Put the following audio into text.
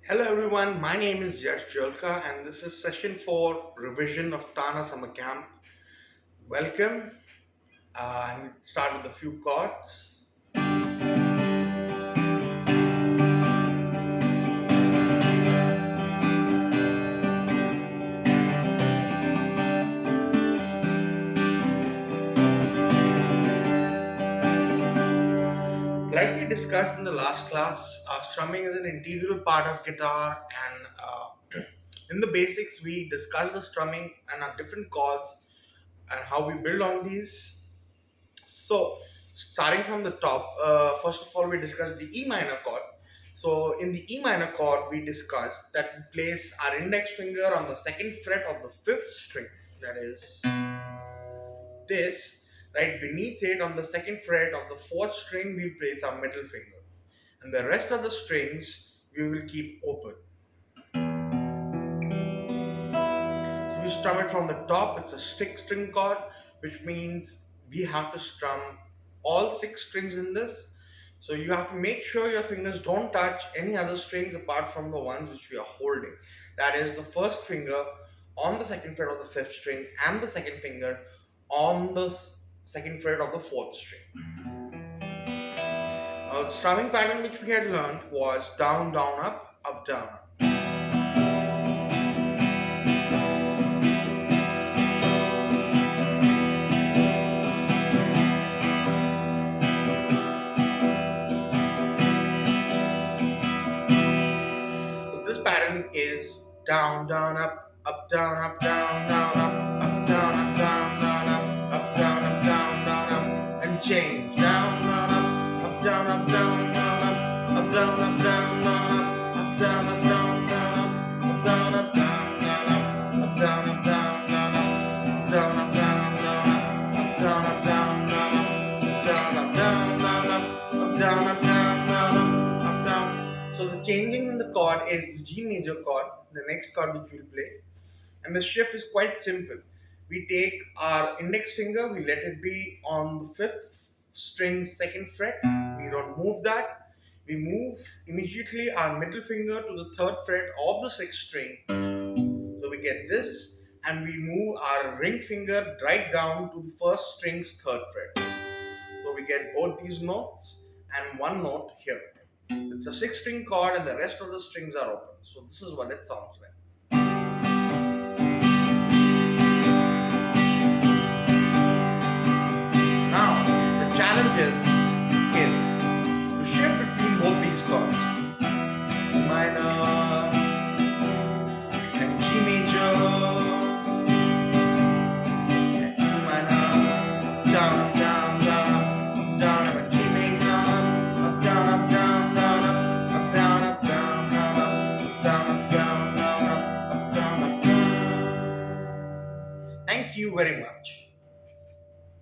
Hello everyone, my name is Yash Jolka and this is session 4 revision of TANA summer camp. Welcome and start with a few chords. Like we discussed in the last class, strumming is an integral part of guitar and in the basics we discussed the strumming and our different chords and how we build on these. So, starting from the top, first of all, we discussed the E minor chord. So, in the E minor chord, we discussed that we place our index finger on the second fret of the fifth string, that is this, right beneath it on the second fret of the fourth string, we place our middle finger, and the rest of the strings we will keep open. So, we strum it from the top, it's a six string chord, which means we have to strum all six strings in this. So you have to make sure your fingers don't touch any other strings apart from the ones which we are holding. That is the first finger on the second fret of the fifth string and the second finger on the second fret of the fourth string. Now the strumming pattern which we had learned was down, down, up, down, up. Pattern is down, down, up, down, down, up, down, up, down, up, down, up, down, and change. Down, up, down, up, down, up, down, up, down, up, down, up, down, up, down, up, down, up, down, up, down, up, down, up, down, up, down, up, down, down, up, down, up, down, up, down, up, down. So the changing in the chord is the G major chord, the next chord which we'll play. And the shift is quite simple. We take our index finger, we let it be on the fifth string, second fret. We don't move that. We move immediately our middle finger to the third fret of the sixth string. So we get this, and we move our ring finger right down to the first string's third fret. So we get both these notes and one note here. It's a six string chord and the rest of the strings are open. So this is what it sounds like. Now, the challenge is, kids, to shift between both these chords. E minor and G major and E minor, down, down, down, down, up, and G major, up, down, up, down, up, down, up, down, up, down, up, down, up, down, up, down. Thank you very much.